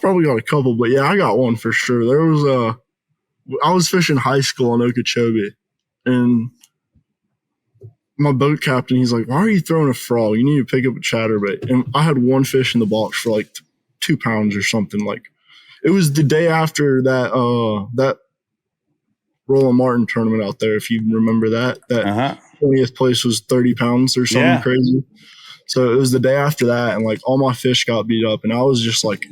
probably got a couple, but yeah, I got one for sure. There was I was fishing high school in Okeechobee, and my boat captain, he's like, why are you throwing a frog? You need to pick up a chatterbait. And I had one fish in the box for like 2 pounds or something. Like it was the day after that Roland Martin tournament out there, if you remember that 20th place was 30 pounds or something crazy. So it was the day after that, and like all my fish got beat up, and I was just like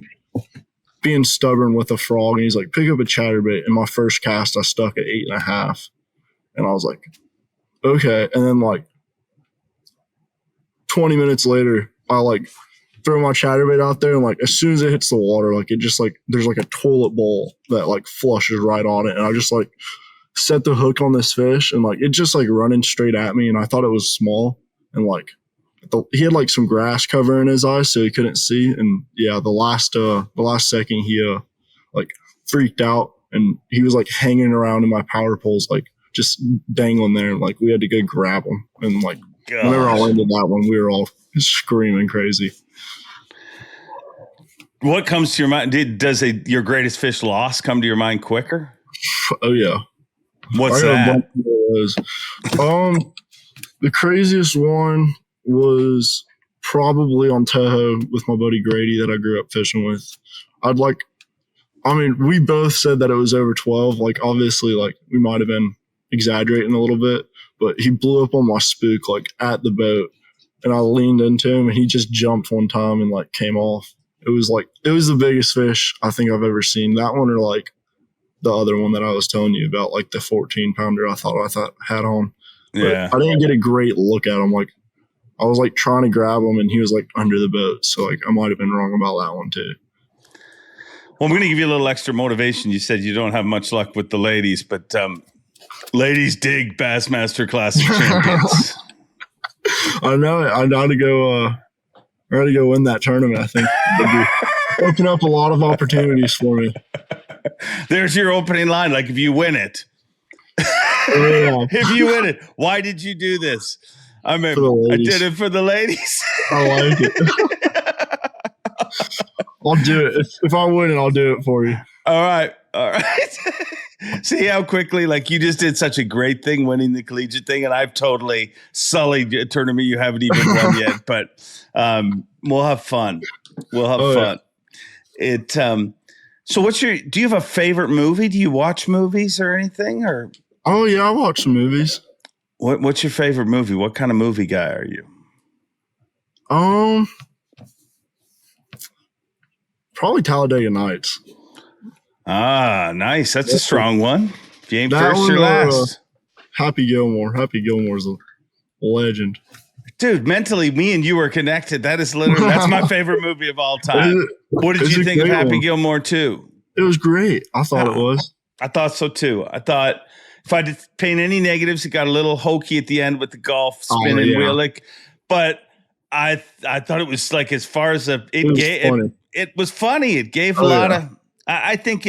being stubborn with a frog, and he's like, pick up a chatterbait. And my first cast, I stuck at 8.5. And I was like, okay. And then like 20 minutes later, I like throw my chatterbait out there, and like as soon as it hits the water, like it just like there's like a toilet bowl that like flushes right on it. And I just like set the hook on this fish, and like it just like running straight at me, and I thought it was small, and like he had like some grass covering his eyes so he couldn't see. And yeah, the last second he like freaked out, and he was like hanging around in my power poles, like just dangling there, and like we had to go grab him. And like whenever I landed that one, we were all screaming crazy. What comes to your mind? Does your greatest fish loss come to your mind quicker? Oh yeah. What's I got a bunch that? of those. The craziest one was probably on Tahoe with my buddy Grady that I grew up fishing with. We both said that it was over 12. Like, obviously, like, we might have been exaggerating a little bit, but he blew up on my spook, like, at the boat. And I leaned into him, and he just jumped one time and, like, came off. It was the biggest fish I think I've ever seen. That one or, like, the other one that I was telling you about, like the 14-pounder I thought had on. But Yeah. I didn't get a great look at him. Like, I was, like, trying to grab him, and he was, like, under the boat. So, like, I might have been wrong about that one, too. Well, I'm going to give you a little extra motivation. You said you don't have much luck with the ladies, but ladies dig Bassmaster Classic champions. I know it. I got to go win that tournament, I think. It'd open up a lot of opportunities for me. There's your opening line. Like, if you win it. Yeah. If you win it. Why did you do this? I remember I did it for the ladies. I like it. I'll do it. If I win it, I'll do it for you. All right. See how quickly, like, you just did such a great thing winning the collegiate thing, and I've totally sullied a tournament you haven't even won yet. But we'll have fun. We'll have fun. Yeah. So do you have a favorite movie? Do you watch movies or anything? Or oh yeah, I watch some movies. What's your favorite movie? What kind of movie guy are you? Probably Talladega Nights. Ah, nice. That's a strong one. If you ain't That first, one, you're last. Happy Gilmore. Happy Gilmore's a legend. Dude, mentally, me and you are connected. That's my favorite movie of all time. What did you think of Happy Gilmore 2? It was great. I thought it was. I thought so too. I thought if I did paint any negatives, it got a little hokey at the end with the golf spinning wheelick. But I thought it was like, as far as it was funny. It gave a lot of. I think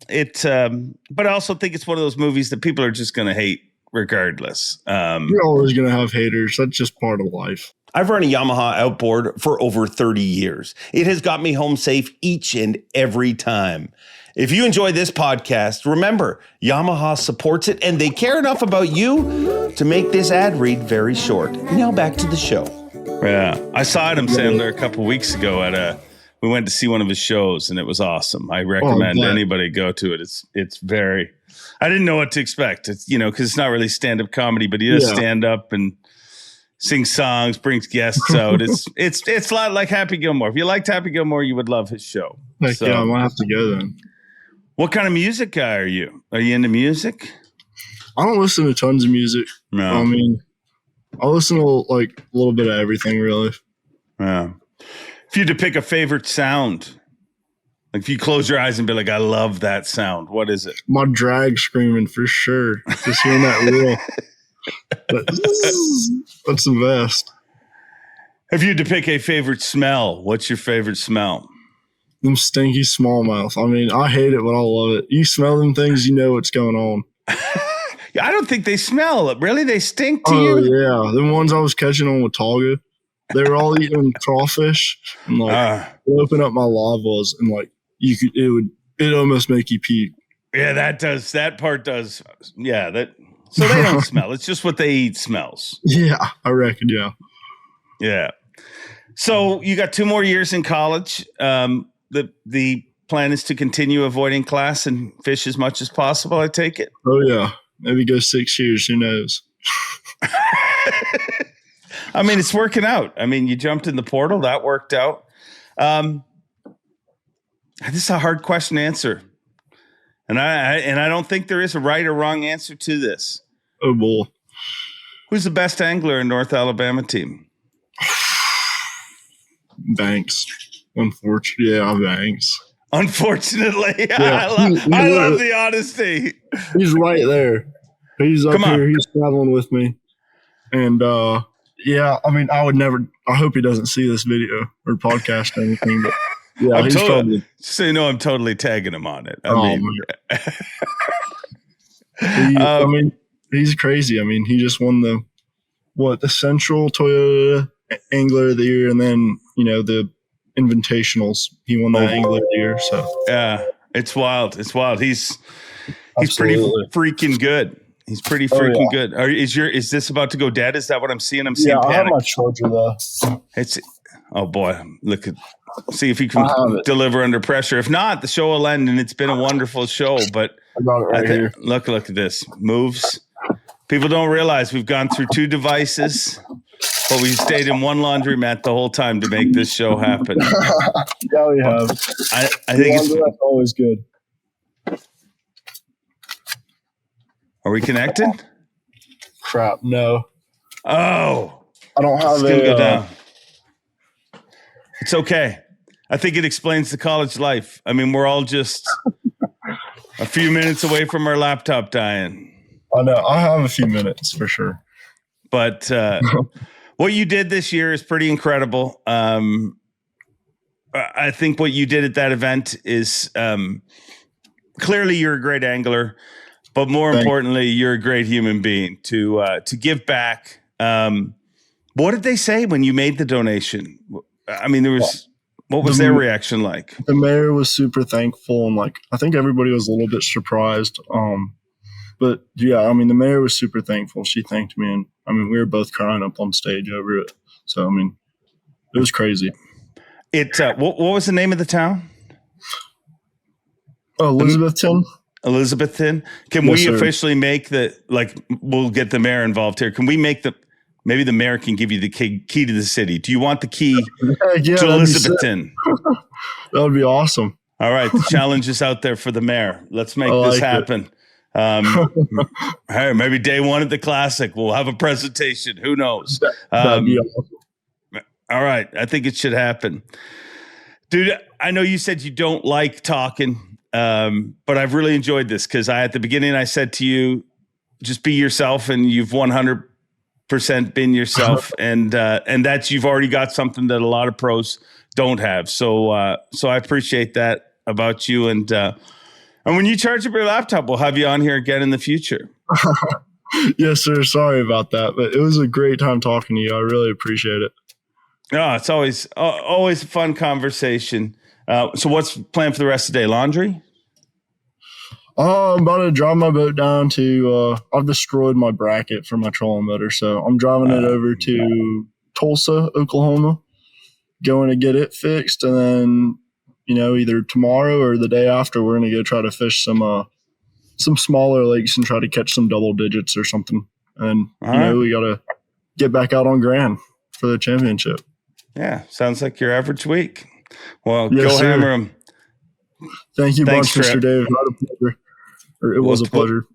but I also think it's one of those movies that people are just going to hate regardless. You're always going to have haters. That's just part of life. I've run a Yamaha outboard for over 30 years. It has got me home safe each and every time. If you enjoy this podcast, remember, Yamaha supports it, and they care enough about you to make this ad read very short. Now back to the show. Yeah, I saw Adam Sandler a couple weeks ago we went to see one of his shows, and it was awesome. I recommend anybody go to it. It's very. I didn't know what to expect. It's because it's not really stand-up comedy, but he does stand up and sing songs, brings guests out. It's a lot like Happy Gilmore. If you liked Happy Gilmore, you would love his show. Heck yeah, I might have to go then. What kind of music guy are you? Are you into music? I don't listen to tons of music. No. I mean, I listen to like a little bit of everything, really. Yeah. If you had to pick a favorite sound, like if you close your eyes and be like, I love that sound, what is it? My drag screaming for sure. Just hearing that reel. That's the best. If you had to pick a favorite smell, what's your favorite smell? Them stinky smallmouth. I mean, I hate it, but I love it. You smell them things, you know what's going on. I don't think they smell. Really? They stink to you? Oh, yeah. The ones I was catching on Watauga, they were all eating crawfish. And like, open up my lavas, and like, it almost make you pee. Yeah, that part does. Yeah, so they don't smell. It's just what they eat smells. Yeah, I reckon. Yeah. Yeah. So you got 2 more years in college. The plan is to continue avoiding class and fish as much as possible, I take it? Oh, yeah. Maybe go 6 years. Who knows? I mean, it's working out. I mean, you jumped in the portal. That worked out. This is a hard question to answer. And I don't think there is a right or wrong answer to this. Oh, boy. Who's the best angler in North Alabama team? Banks. Unfortunately, yeah, Banks. Unfortunately, yeah. I love the honesty. He's right there. He's up here. He's traveling with me. And, yeah, I mean, I hope he doesn't see this video or podcast or anything, but yeah, he's probably. So you know, I'm totally tagging him on it. I mean, he's crazy. I mean, he just won the Central Toyota Angler of the Year, and then, the Invitationals. He won that Angler of the Year. So yeah, it's wild. It's wild. He's He's pretty Absolutely. freaking good. He's pretty freaking good. Is this about to go dead? Is that what I'm seeing? I'm seeing I have panic. my charger though. Oh boy, see if you can deliver under pressure. If not, the show will end, and it's been a wonderful show. But I got it right here. Look at this. Moves. People don't realize we've gone through 2 devices, but we stayed in one laundromat the whole time to make this show happen. Yeah, we have. I think it's always good. Are we connected? Crap, no. Oh, I don't have it's gonna go down. It's okay. I think it explains the college life. I mean, we're all just a few minutes away from our laptop dying. I know. I have a few minutes for sure. But what you did this year is pretty incredible. I think what you did at that event is clearly you're a great angler, but more importantly, you're a great human being to give back. What did they say when you made the donation? I mean, what was their reaction like? The mayor was super thankful, and I think everybody was a little bit surprised. But yeah, I mean, the mayor was super thankful. She thanked me, and I mean, we were both crying up on stage over it. So I mean, it was crazy. What was the name of the town? Elizabethton. Elizabethton. Can we officially make we'll get the mayor involved here. Can we make maybe the mayor can give you the key to the city. Do you want the key to Elizabethton? That would be awesome. All right. The challenge is out there for the mayor. Let's make this happen. Hey, maybe day 1 at the Classic, we'll have a presentation. Who knows? That'd be awesome. All right. I think it should happen. Dude, I know you said you don't like talking, but I've really enjoyed this because at the beginning I said to you, just be yourself, and you've 100% been yourself, and that's you've already got something that a lot of pros don't have. So I appreciate that about you, and when you charge up your laptop, we'll have you on here again in the future. Yes, sir. Sorry about that, but it was a great time talking to you. I really appreciate it. No, it's always a fun conversation. So what's planned for the rest of the day? Laundry? I'm about to drive my boat down to, I've destroyed my bracket for my trolling motor. So I'm driving it over to Tulsa, Oklahoma, going to get it fixed. And then, either tomorrow or the day after, we're going to go try to fish some smaller lakes and try to catch some double digits or something. And, we got to get back out on Grand for the championship. Yeah. Sounds like your average week. Well, yes, go hammer them. Thank you, Thanks, Mr. Dave. Not a pleasure. It was a pleasure.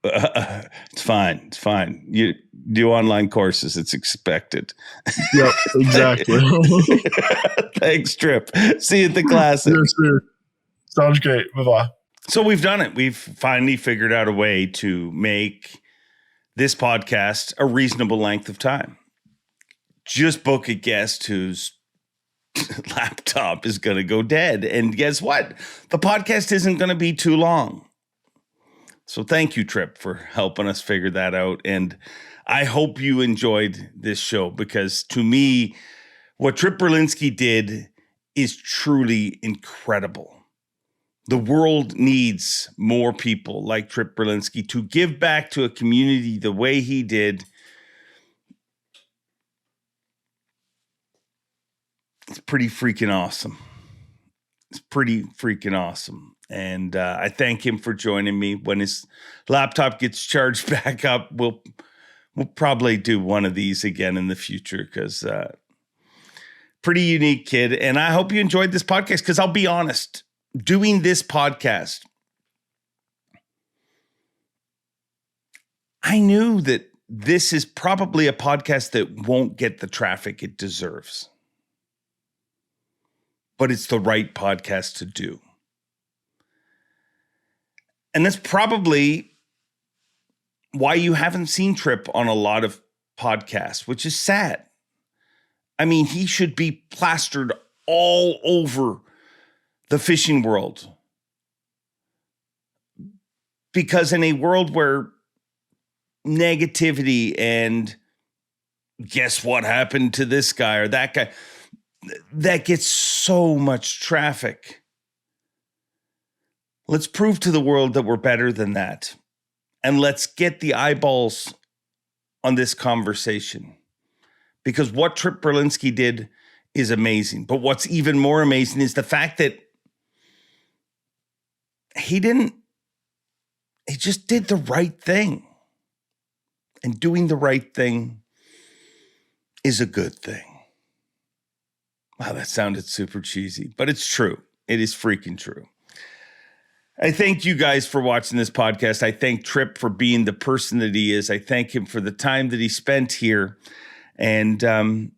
It's fine. It's fine. You do online courses. It's expected. Yep, exactly. Thanks, Tripp. See you at the Classic. Yes, sir. Sounds great. Bye-bye. So we've done it. We've finally figured out a way to make this podcast a reasonable length of time. Just book a guest whose laptop is going to go dead. And guess what? The podcast isn't going to be too long. So thank you, Tripp, for helping us figure that out. And I hope you enjoyed this show, because to me, what Tripp Berlinsky did is truly incredible. The world needs more people like Tripp Berlinsky to give back to a community the way he did. It's pretty freaking awesome. It's pretty freaking awesome. And I thank him for joining me. When his laptop gets charged back up, we'll probably do one of these again in the future, because pretty unique kid. And I hope you enjoyed this podcast, because I'll be honest, doing this podcast, I knew that this is probably a podcast that won't get the traffic it deserves. But it's the right podcast to do. And that's probably why you haven't seen Tripp on a lot of podcasts, which is sad. I mean, he should be plastered all over the fishing world. Because in a world where negativity and guess what happened to this guy or that guy, that gets so much traffic. Let's prove to the world that we're better than that. And let's get the eyeballs on this conversation. Because what Tripp Berlinsky did is amazing. But what's even more amazing is the fact that he just did the right thing. And doing the right thing is a good thing. Wow, that sounded super cheesy, but it's true. It is freaking true. I thank you guys for watching this podcast. I thank Tripp for being the person that he is. I thank him for the time that he spent here. And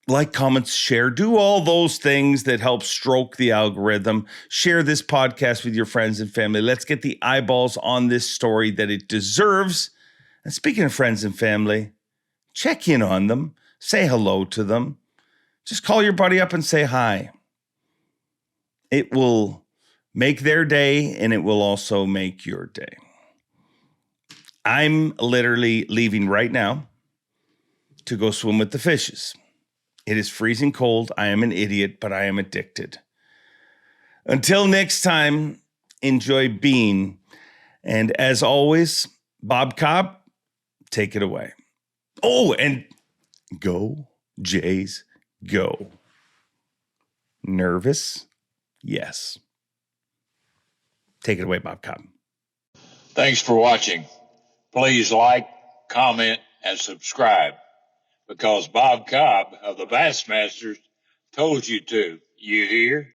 like, comment, share, do all those things that help stroke the algorithm. Share this podcast with your friends and family. Let's get the eyeballs on this story that it deserves. And speaking of friends and family, check in on them. Say hello to them. Just call your buddy up and say hi. It will make their day, and it will also make your day. I'm literally leaving right now to go swim with the fishes. It is freezing cold. I am an idiot, but I am addicted. Until next time, enjoy being. And as always, Bob Cobb, take it away. Oh, and go, Jays, go. Nervous? Yes. Take it away, Bob Cobb. Thanks for watching. Please like, comment, and subscribe, because Bob Cobb of the Bassmasters told you to. You hear?